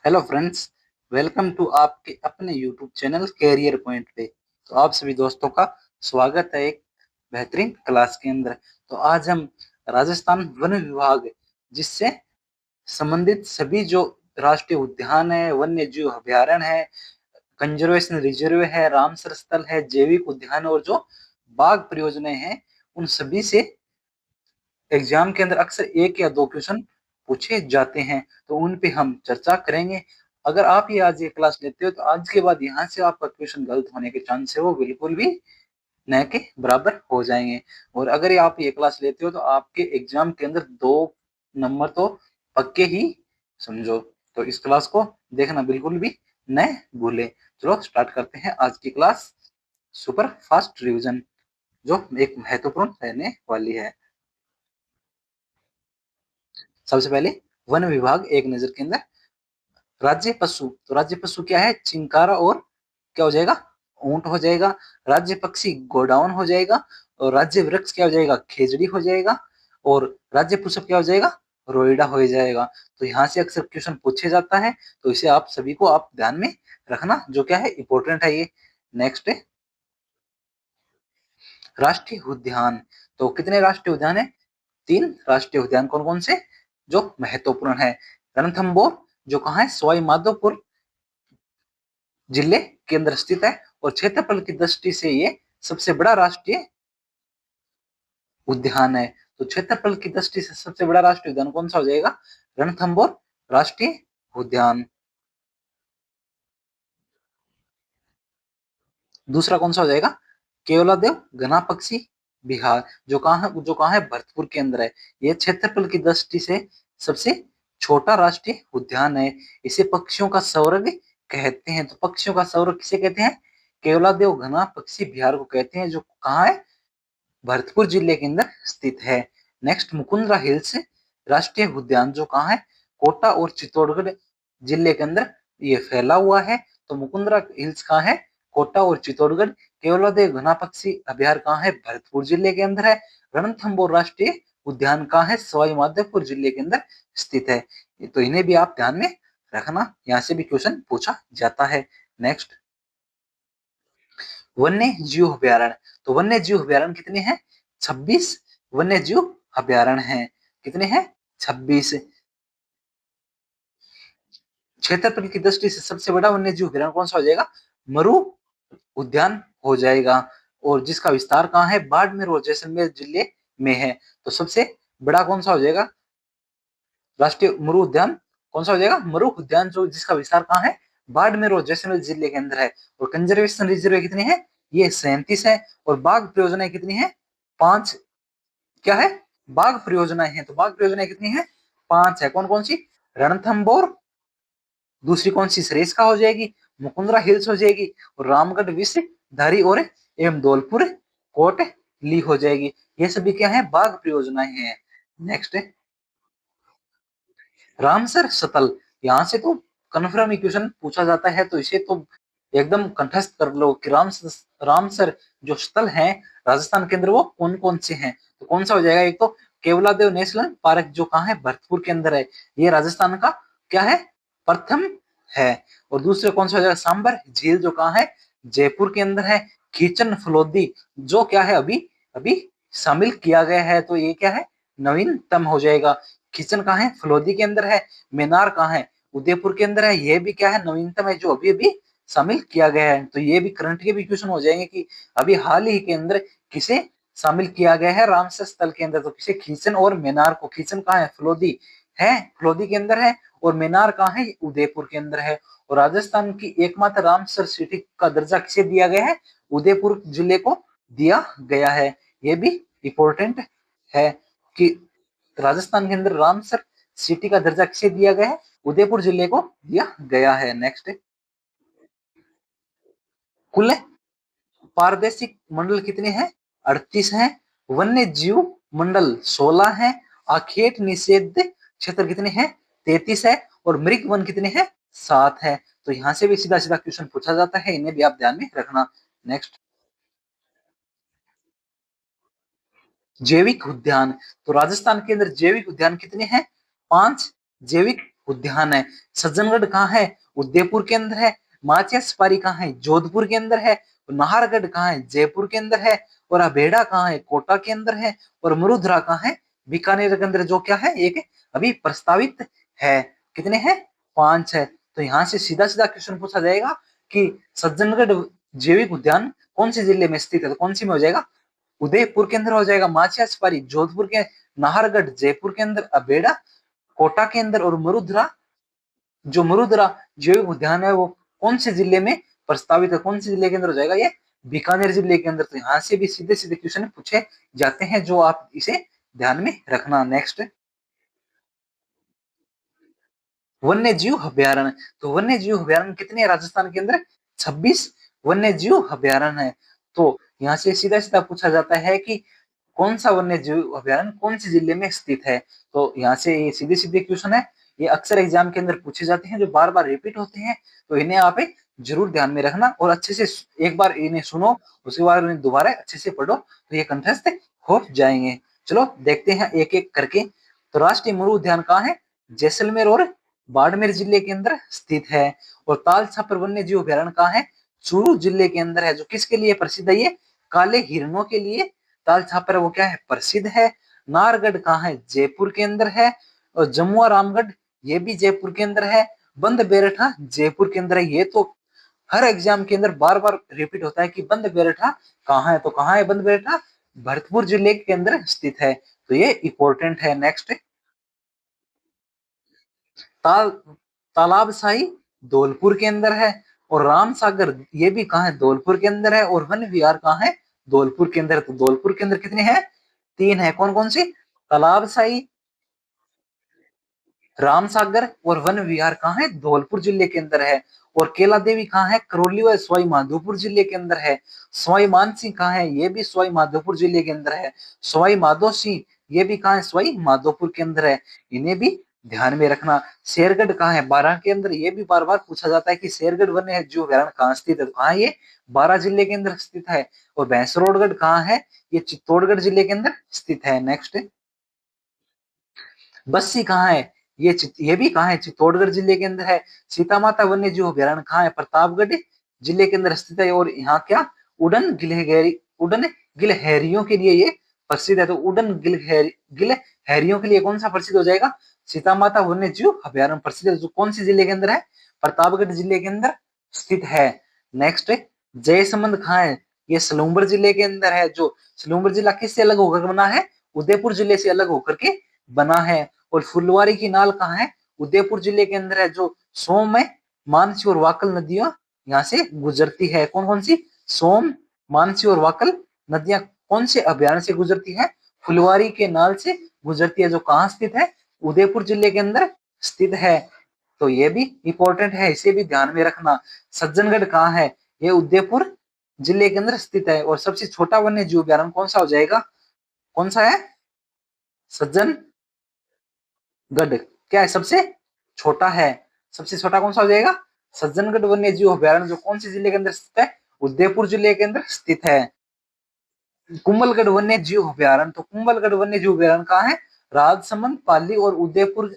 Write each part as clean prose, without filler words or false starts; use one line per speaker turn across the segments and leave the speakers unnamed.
Hello friends. Welcome to आपके अपने YouTube channel career point पे। तो आप सभी दोस्तों का स्वागत है एक बेहतरीन क्लास के अंदर। तो आज हम राजस्थान वन विभाग जिससे संबंधित सभी जो राष्ट्रीय उद्यान है, वन्य जीव अभयारण्य है, कंजर्वेशन रिजर्व है, रामसर स्थल है, जैविक उद्यान और जो बाघ परियोजनाएं हैं, उन सभी से एग्जाम के अंदर अक्सर एक या दो क्वेश्चन पूछे जाते हैं। तो उन पे हम चर्चा करेंगे। अगर आप ये आज ये क्लास लेते हो तो आज के बाद यहाँ से आपका क्वेश्चन गलत होने के चांस है वो बिल्कुल भी न के बराबर हो जाएंगे। और अगर ये आप ये क्लास लेते हो तो आपके एग्जाम के अंदर 2 नंबर तो पक्के ही समझो। तो इस क्लास को देखना बिल्कुल भी न भूले। चलो स्टार्ट करते हैं आज की क्लास। सुपर फास्ट रिवीजन जो एक महत्वपूर्ण रहने वाली है। सबसे पहले वन विभाग एक नजर के अंदर। राज्य पशु, तो राज्य पशु क्या है? चिंकारा और क्या हो जाएगा? ऊंट हो जाएगा। राज्य पक्षी गोडाउन हो जाएगा। और राज्य वृक्ष क्या हो जाएगा? खेजड़ी हो जाएगा। और राज्य पुष्प क्या हो जाएगा? रोइडा हो जाएगा। तो यहाँ से अक्सर क्वेश्चन पूछे जाता है, तो इसे आप सभी को आप ध्यान में रखना, जो क्या है इंपॉर्टेंट है ये। नेक्स्ट है राष्ट्रीय उद्यान। तो कितने राष्ट्रीय उद्यान है? 3 राष्ट्रीय उद्यान। कौन कौन से जो महत्वपूर्ण है? रणथंबोर जो कहाँ है? सवाई माधोपुर जिले के अंदर स्थित है। और क्षेत्रफल की दृष्टि से ये सबसे बड़ा राष्ट्रीय उद्यान है। तो क्षेत्रफल की दृष्टि से सबसे बड़ा राष्ट्रीय उद्यान कौन सा हो जाएगा? रणथंबोर राष्ट्रीय उद्यान। दूसरा कौन सा हो जाएगा? केवलादेव घना पक्षी बिहार जो कहाँ है भरतपुर के अंदर है। ये क्षेत्रफल की दृष्टि से सबसे छोटा राष्ट्रीय उद्यान है। इसे पक्षियों का स्वर्ग कहते हैं। तो पक्षियों का स्वर्ग किसे कहते हैं? केवलादेव घना पक्षी बिहार को कहते हैं, जो कहाँ है? भरतपुर जिले के अंदर स्थित है। नेक्स्ट मुकुंदरा हिल्स राष्ट्रीय उद्यान जो कहाँ है? कोटा और चित्तौड़गढ़ जिले के अंदर ये फैला हुआ है। तो मुकुंदरा हिल्स कहाँ है? कोटा और चित्तौड़गढ़। केवलादेव घना पक्षी अभयारण्य कहाँ है? भरतपुर जिले के अंदर है। रणथंबोर राष्ट्रीय उद्यान कहाँ है? सवाई माधोपुर जिले के अंदर स्थित है। तो इन्हें भी आप ध्यान में रखना, यहाँ से भी क्वेश्चन पूछा जाता है। नेक्स्ट वन्य जीव अभयारण्य। तो वन्य जीव अभयारण्य कितने हैं? 26 वन्य जीव अभयारण्य हैं। कितने हैं? 26। क्षेत्रफल की दृष्टि से सबसे बड़ा वन्य जीव अभयारण्य कौन सा हो जाएगा? मरु उद्यान हो जाएगा। और जिसका विस्तार कहाँ है? बाड़मेर और जैसलमेर जिले में है। तो सबसे बड़ा कौन सा हो जाएगा राष्ट्रीय मरु उद्यान? कौन सा हो जाएगा? मरु उद्यान, जो जिसका विस्तार कहाँ है? बाड़मेर और जैसलमेर जिले के अंदर है। और कंजर्वेशन रिजर्व कितने हैं? ये 37 है। और बाघ परियोजनाएं कितनी है? 5। क्या है? बाघ परियोजनाएं हैं। तो बाघ परियोजनाएं कितनी है? 5 है। कौन कौन सी? रणथंबोर, दूसरी कौन सी सरेस्का हो जाएगी, मुकुंदरा हिल्स हो जाएगी, और रामगढ़ विश्व धारी और एवं धौलपुर कोट ली हो जाएगी। ये सभी क्या है? बाघ परियोजनाएं हैं। नेक्स्ट है रामसर स्थल। यहाँ से तो कन्फर्म इक्वेशन पूछा जाता है, तो इसे तो एकदम कंठस्थ कर लो कि रामसर जो स्थल है राजस्थान के अंदर वो कौन कौन से हैं। तो कौन सा हो जाएगा? एक तो केवलादेव नेशनल पार्क जो कहाँ है? भरतपुर के अंदर है। ये राजस्थान का क्या है? प्रथम है। और दूसरे कौन सा हो जाएगा? सांबर झील जो कहाँ है? जयपुर के अंदर है। खीचन फलोदी जो क्या है? अभी अभी शामिल किया गया है, तो ये क्या है? नवीनतम हो जाएगा। खीचन कहाँ है? फलोदी के अंदर है। मेनार कहाँ है? उदयपुर के अंदर है। ये भी क्या है? नवीनतम है, जो अभी अभी शामिल किया गया है। तो ये भी करंट के भी क्वेश्चन हो जाएंगे कि अभी हाल ही के अंदर किसे शामिल किया गया है रामसर स्थल के अंदर। तो किसे? खीचन और मेनार को। खीचन कहाँ है? फलोदी है, फलोदी के अंदर है। और मेनार कहाँ है? उदयपुर के अंदर है। और राजस्थान की एकमात्र रामसर सिटी का दर्जा किसे दिया गया है? उदयपुर जिले को दिया गया है। ये भी इंपॉर्टेंट है कि राजस्थान के अंदर रामसर सिटी का दर्जा किसे दिया गया है? उदयपुर जिले को दिया गया है। नेक्स्ट कुल पारदेशिक मंडल कितने हैं? 38 हैं। वन्य जीव मंडल 16 है। आखेट निषेध क्षेत्र कितने हैं? 33 है। और मृग वन कितने हैं? 7 है। तो यहाँ से भी सीधा सीधा क्वेश्चन पूछा जाता है, इन्हें भी आप ध्यान में रखना। नेक्स्ट जैविक उद्यान। तो राजस्थान के अंदर जैविक उद्यान कितने हैं? 5 जैविक उद्यान है। सज्जनगढ़ कहाँ है? उदयपुर के अंदर है। माचिया सफारी कहाँ है? जोधपुर के अंदर है। नाहरगढ़ कहाँ है? जयपुर के अंदर है। और अभेड़ा कहाँ है? कोटा के अंदर है। और मरुधरा कहाँ है? बीकानेर के अंदर, जो क्या है, एक अभी प्रस्तावित है। कितने हैं? 5 है। तो यहाँ से सीधा सीधा क्वेश्चन पूछा जाएगा कि सज्जनगढ़ जैविक उद्यान कौन से जिले में स्थित है, तो कौन सी में हो जाएगा? उदयपुर के अंदर हो जाएगा। माचिया सफारी जोधपुर के, नाहरगढ़ जयपुर के अंदर, अबेड़ा कोटा के अंदर, और मरुधरा, जो मरुधरा जैविक उद्यान है वो कौन से जिले में प्रस्तावित है, कौन से जिले के अंदर हो जाएगा? ये बीकानेर जिले के अंदर। तो यहाँ से भी सीधे सीधे क्वेश्चन पूछे जाते हैं, जो आप इसे ध्यान में रखना। नेक्स्ट, वन्य जीव अभ्यारण्य। तो वन्य जीव अभ्यारण्य कितने हैं राजस्थान के अंदर? 26 वन्य जीव अभ्यारण्य है। तो यहाँ से सीधा सीधा पूछा जाता है कि कौन सा वन्य जीव अभ्यारण्य कौन से जिले में स्थित है। तो यहाँ से ये सीधे सीधे क्वेश्चन है, ये अक्सर एग्जाम के अंदर पूछे जाते हैं, जो बार बार रिपीट होते हैं। तो इन्हें आप जरूर ध्यान में रखना और अच्छे से एक बार इन्हें सुनो, उसके बाद इन्हें दोबारा अच्छे से पढ़ो, तो ये कंठस्थ हो जाएंगे। चलो देखते हैं एक एक करके। तो राष्ट्रीय मरु उद्यान कहाँ है? जैसलमेर और बाड़मेर जिले के अंदर स्थित है। और ताल छापर वन्य जीव अभ्यारण्य कहाँ है? चूरू जिले के अंदर है। जो किसके लिए प्रसिद्ध है? ये काले हिरणों के लिए ताल छापर वो क्या है? प्रसिद्ध है। नाहरगढ़ कहाँ है? जयपुर के अंदर है। और जमुआ रामगढ़ ये भी जयपुर के अंदर है। बंद बेरठा जयपुर के अंदर है। ये तो हर एग्जाम के अंदर बार बार रिपीट होता है कि बंद बेरठा कहाँ है। तो कहाँ है बंद बेरठा? भरतपुर जिले के अंदर स्थित है। तो ये इंपॉर्टेंट है। नेक्स्ट, ताल तालाब शाही धौलपुर के अंदर है। और राम सागर ये भी कहाँ है? धौलपुर के अंदर है। और वन विहार कहाँ है? धौलपुर के अंदर। तो धौलपुर के अंदर कितने हैं? 3 है। कौन कौन सी? तालाब शाही, राम सागर, और वन विहार कहाँ है? धौलपुर जिले के अंदर है। और केला देवी कहाँ है? करौली व सवाई माधोपुर जिले के अंदर है। सवाई मानसिंह कहाँ है? ये भी सवाई माधोपुर जिले के अंदर है। सवाई माधो सिंह ये भी कहाँ है? सवाई माधोपुर के अंदर है। इन्हें भी ध्यान में रखना। शेरगढ़ कहाँ है? बारां के अंदर। ये भी बार बार पूछा जाता है कि शेरगढ़ वन्य जीव अभयारण्य कहाँ स्थित है, तो कहाँ ये? बारां जिले के अंदर स्थित है। और भैंसरोडगढ़ कहाँ है? ये चित्तौड़गढ़ जिले के अंदर स्थित है। नेक्स्ट, बस्सी कहाँ है? ये भी कहाँ है? चित्तौड़गढ़ जिले के अंदर है। सीता माता वन्य जीव अभयारण्य कहाँ है? प्रतापगढ़ जिले के अंदर स्थित है। और यहाँ क्या? उड़न गिलहरियों के लिए ये प्रसिद्ध है। तो गिलहरियों के लिए कौन सा प्रसिद्ध हो जाएगा? सीता माता वन्य जीव अभयारण्य प्रसिद्ध है। जो कौन सी जिले के अंदर है? प्रतापगढ़ जिले के अंदर स्थित है। नेक्स्ट, जयसमंद कहाँ है? ये सलूम्बर जिले के अंदर है। जो सलूम्बर जिला किससे अलग होकर बना है? उदयपुर जिले से अलग होकर के बना है। और फुलवारी की नाल कहाँ है? उदयपुर जिले के अंदर है। जो सोम में मानसी और वाकल नदियां यहाँ से गुजरती है। कौन कौन सी? सोम, मानसी और वाकल नदियां कौन से अभयारण्य से गुजरती है? फुलवारी के नाल से गुजरती है। जो कहाँ स्थित है? उदयपुर जिले के अंदर स्थित है। तो ये भी इंपॉर्टेंट है, इसे भी ध्यान में रखना। सज्जनगढ़ कहाँ है? ये उदयपुर जिले के अंदर स्थित है। और सबसे छोटा वन्य जीव अभयारण्य कौन सा हो जाएगा? कौन सा है? सज्जन गढ़ क्या है? सबसे छोटा है। सबसे छोटा कौन सा हो जाएगा? सज्जनगढ़ वन्य जीव अभयारण्य। जो कौन से जिले के अंदर स्थित है? उदयपुर जिले के अंदर स्थित है। कुंभलगढ़ वन्य जीव अभयारण्य। तो कुंभलगढ़ वन्य जीव अभयारण्य कहाँ है? राजसमंद, पाली और उदयपुर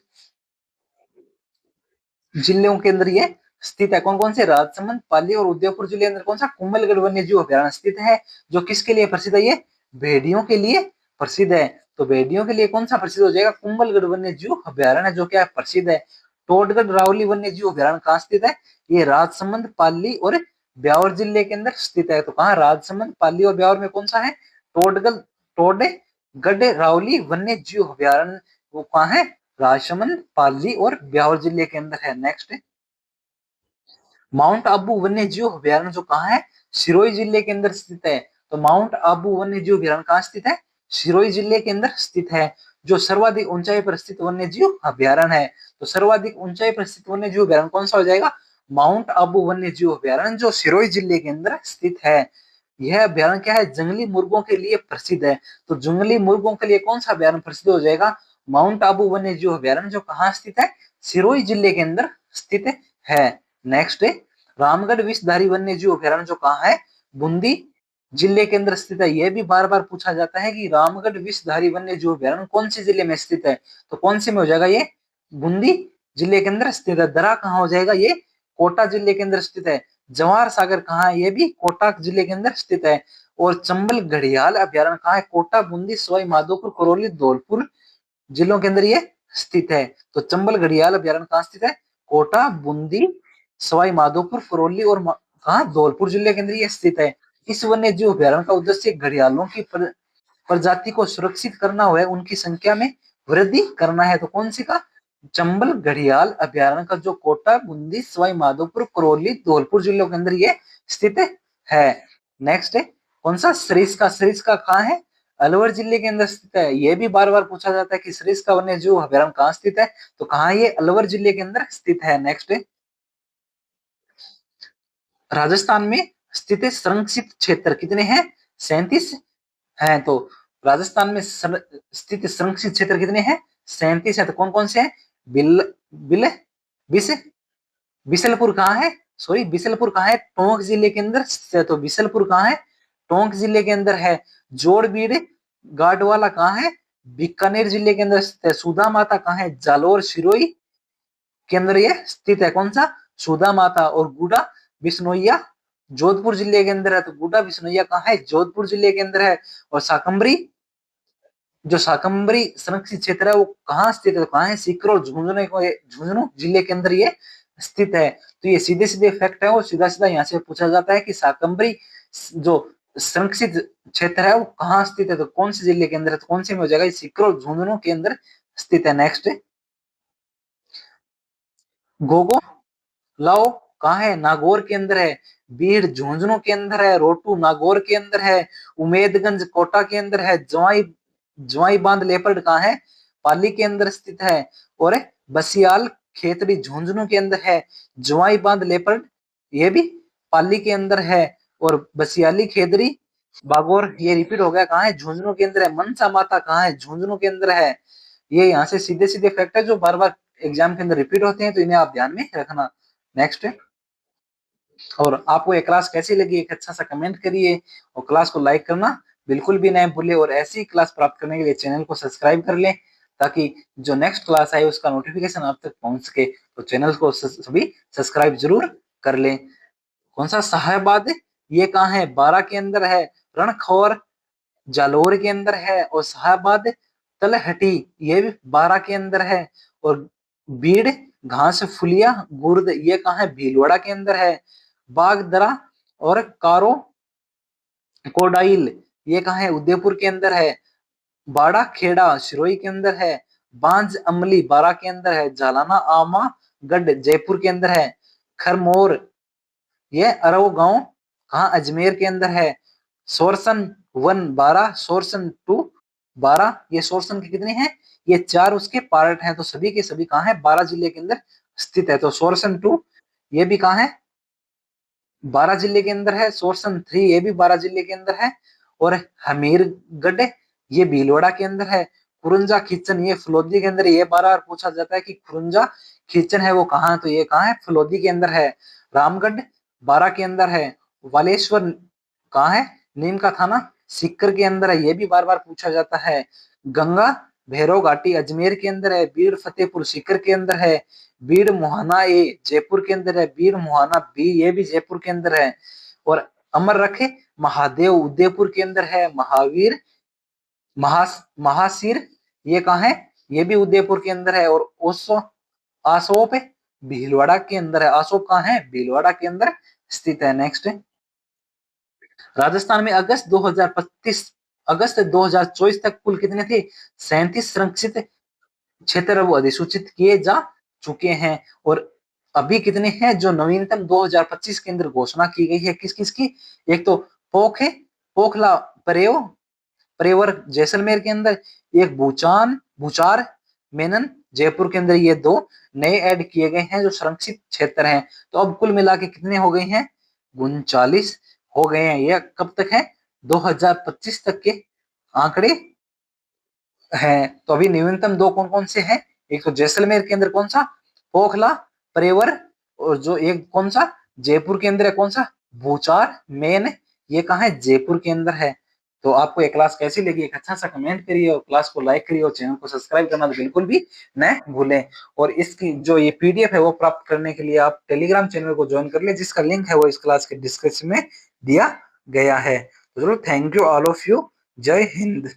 जिलों के अंदर ये स्थित है। कौन कौन से? राजसमंद, पाली और उदयपुर जिले के अंदर कौन सा? कुंभलगढ़ वन्य जीव अभयारण्य स्थित है। जो किसके लिए प्रसिद्ध है? ये भेड़ियों के लिए प्रसिद्ध है। तो भेड़ियों के लिए कौन सा प्रसिद्ध हो जाएगा? कुंभलगढ़ वन्य जीव अभयारण्य, जो क्या प्रसिद्ध है। टोटगढ़ रावली वन्य जीव अभयारण्य कहाँ स्थित है? ये राजसमंद, पाली और ब्यावर जिले के अंदर स्थित है। तो कहाँ? राजसमंद, पाली और ब्यावर में कौन सा है? टोडगढ़ रावली वन्य जीव अभयारण्य वो कहाँ है? राजसमंद, पाली और ब्यावर जिले के अंदर है। नेक्स्ट, माउंट आबू वन्य जीव अभयारण्य जो कहाँ है? सिरोही जिले के अंदर स्थित है। तो माउंट आबू वन्य जीव अभयारण्य कहाँ स्थित है? सिरोही जिले के अंदर स्थित है। जो सर्वाधिक ऊंचाई पर स्थित वन्य जीव अभयारण्य है, तो सर्वाधिक ऊंचाई पर स्थित वन्य जीव अभयारण्य कौन सा हो जाएगा? माउंट आबू वन्य जीव अभयारण्य, जो सिरोही जिले के अंदर स्थित है। यह अभयारण्य क्या है? जंगली मुर्गों के लिए प्रसिद्ध है। तो जंगली मुर्गों के लिए कौन सा अभयारण्य प्रसिद्ध हो जाएगा? माउंट आबू वन्य जीव अभयारण्य, जो कहाँ स्थित है? सिरोही जिले के अंदर स्थित है। नेक्स्ट, रामगढ़ विषधारी वन्य जीव अभयारण्य जो कहाँ है? बूंदी जिले के अंदर स्थित है। यह भी बार बार पूछा जाता है कि रामगढ़ विषधारी वन्य जीव अभयारण्य कौन से जिले में स्थित है, तो कौन से में हो जाएगा? ये बूंदी जिले के अंदर स्थित है। दरा कहाँ हो जाएगा, ये कोटा जिले के अंदर स्थित है। जवाहर सागर कहाँ है, ये भी कोटा जिले के अंदर स्थित है। और चंबल घड़ियाल अभ्यारण्य कहाँ है, कोटा, बूंदी, सवाई माधोपुर, करौली, धौलपुर जिलों के अंदर ये स्थित है। तो चंबल घड़ियाल अभ्यारण्य कहाँ स्थित है, कोटा, बूंदी, सवाई माधोपुर, करौली और कहाँ, धौलपुर जिले के अंदर ये स्थित है। इस वन्य जीव अभ्यारण्य का उद्देश्य घड़ियालों की प्रजाति को सुरक्षित करना हुआ है, उनकी संख्या में वृद्धि करना है। तो कौन सी का, चंबल घड़ियाल अभ्यारण्य का जो कोटा, बूंदी, सवाई माधोपुर, करौली, धौलपुर जिलों के अंदर ये स्थित है। नेक्स्ट है कौन सा, सरिस्का। सरिस्का कहाँ है, अलवर जिले के अंदर स्थित है। यह भी बार बार पूछा जाता है कि सरिस्का वन्य जीव अभ्यारण्य कहाँ स्थित है, तो कहाँ, ये अलवर जिले के अंदर स्थित है। नेक्स्ट है राजस्थान में स्थित संरक्षित क्षेत्र कितने हैं, 37 हैं। तो राजस्थान में स्थित संरक्षित क्षेत्र कितने हैं, 37 है। तो कौन कौन से हैं, बिल बिल बिस बिसलपुर कहाँ है, सॉरी बिसलपुर कहाँ है, टोंक जिले के अंदर स्थित है। तो बिसलपुर कहाँ है, टोंक जिले के अंदर है। जोड़बीड़ गाडवाला कहाँ है, बीकानेर जिले के अंदर स्थित है। सुधा माता कहाँ है, जालोर सिरोही के अंदर ये स्थित है। कौन सा, सुधा माता। और गुडा बिश्नोइया जोधपुर जिले के अंदर है। तो गुडा बिश्नोइया कहाँ है, जोधपुर जिले के अंदर है। और शाकंबरी, जो शाकंबरी संरक्षित क्षेत्र है वो कहाँ स्थित है, तो कहाँ है, सीकर और झुंझुनू जिले के अंदर ये स्थित है। तो ये सीधे सीधे फैक्ट है और सीधा सीधा यहाँ से पूछा जाता है कि शाकंबरी जो संरक्षित क्षेत्र है वो कहाँ स्थित है, तो कौन से जिले के अंदर है, तो कौन से में हो जाएगा, सीकर और झुंझुनू के अंदर स्थित है। नेक्स्ट, गोगो लाओ कहाँ है, नागौर के अंदर है। बीड़ झुंझुनू के अंदर है। रोटू नागौर के अंदर है। उमेदगंज कोटा के अंदर है। जवाई जवाई बांध लेपर्ड कहाँ है, पाली के अंदर स्थित है। और बसियाल खेतड़ी झुंझुनू के अंदर है। जवाई बांध लेपर्ड ये भी पाली के अंदर है। और बसियाली खेतड़ी बागोर ये रिपीट हो गया, कहाँ है, झुंझुनू के अंदर है। मनसा माता कहाँ है, झुंझुनू के अंदर है। ये यहाँ से सीधे सीधे फैक्ट है जो बार बार एग्जाम के अंदर रिपीट होते हैं, तो इन्हें आप ध्यान में रखना। नेक्स्ट है, और आपको ये क्लास कैसी लगी एक अच्छा सा कमेंट करिए और क्लास को लाइक करना बिल्कुल भी नहीं भूलिए। और ऐसी क्लास प्राप्त करने के लिए चैनल को सब्सक्राइब कर लें ताकि जो नेक्स्ट क्लास आए उसका नोटिफिकेशन आप तक पहुंच सके। तो चैनल को सभी सब्सक्राइब जरूर कर लें। कौन सा, साहेबाद ये कहाँ है, बारा के अंदर है। रणखौर जालोर के अंदर है। और साहेबाद तलहटी ये भी बारा के अंदर है। और बीड़ घास फुलिया गुर्द ये कहाँ है, भीलवाड़ा के अंदर है। बागदरा और कारो कोडाइल ये कहाँ है, उदयपुर के अंदर है। बाड़ा खेड़ा सिरोही के अंदर है। बांज अमली बारा के अंदर है। जालाना आमा गढ़ जयपुर के अंदर है। खरमोर ये अरव गांव कहाँ, अजमेर के अंदर है। सोरसन 1 12, सोरसन 2 12। ये सोरसन के कितने हैं, ये 4 उसके पार्ट हैं। तो सभी के सभी कहाँ है, 12 जिले के अंदर स्थित है। तो सोरसन 2 ये भी कहाँ है, 12 जिले के अंदर है। सोरसन 3 ये भी 12 जिले के अंदर है। और हमीरगढ़ ये भीलवाड़ा के अंदर है। खुरुंजा खींचन ये फलोदी के अंदर। ये बार बार पूछा जाता है कि खुरुंजा खींचन है वो कहाँ है, तो ये कहाँ है, फलोदी के अंदर है। रामगढ़ 12 के अंदर है। वालेश्वर कहाँ है, नीम का थाना सीकर के अंदर है। ये भी बार बार पूछा जाता है। गंगा भैरव घाटी अजमेर के अंदर है। बीड़ फतेहपुर सीकर के अंदर है। बीड़ मुहाना ए जयपुर के अंदर है। बीड़ मुहाना बी ये भी जयपुर के अंदर है। और अमर रखे महादेव उदयपुर के अंदर है। महावीर महासिर ये कहाँ है, ये भी उदयपुर के अंदर है। और ओसो आसोप भीलवाड़ा के अंदर है। आसोप कहाँ है, भीलवाड़ा के अंदर स्थित है। नेक्स्ट, राजस्थान में अगस्त 2024 तक कुल कितने थे, 37 संरक्षित क्षेत्र वो अधिसूचित किए जा चुके हैं। और अभी कितने हैं, जो नवीनतम 2025 के अंदर घोषणा की गई है, किस किस की, एक तो पोख है, पोखला परेवर जैसलमेर के अंदर। एक भूचार मेनन जयपुर के अंदर। ये 2 नए ऐड किए गए हैं जो संरक्षित क्षेत्र हैं। तो अब कुल मिला के कितने हो गए हैं, 39 हो गए हैं। ये कब तक है, 2025 तक के आंकड़े हैं। तो अभी न्यूनतम 2 कौन कौन से हैं, एक तो जैसलमेर के अंदर कौन सा, पोखला परेवर। और जो एक कौन सा जयपुर के अंदर है, कौन सा, भूचार मेन, ये कहाँ है, जयपुर के अंदर है। तो आपको ये क्लास कैसी लगी, एक अच्छा सा कमेंट करिए और क्लास को लाइक करिए और चैनल को सब्सक्राइब करना तो बिल्कुल भी न भूलें। और इसकी जो ये पीडीएफ है वो प्राप्त करने के लिए आप टेलीग्राम चैनल को ज्वाइन कर ले, जिसका लिंक है वो इस क्लास के डिस्क्रिप्शन में दिया गया है। तो चलो, thank you all of you. जय हिंद।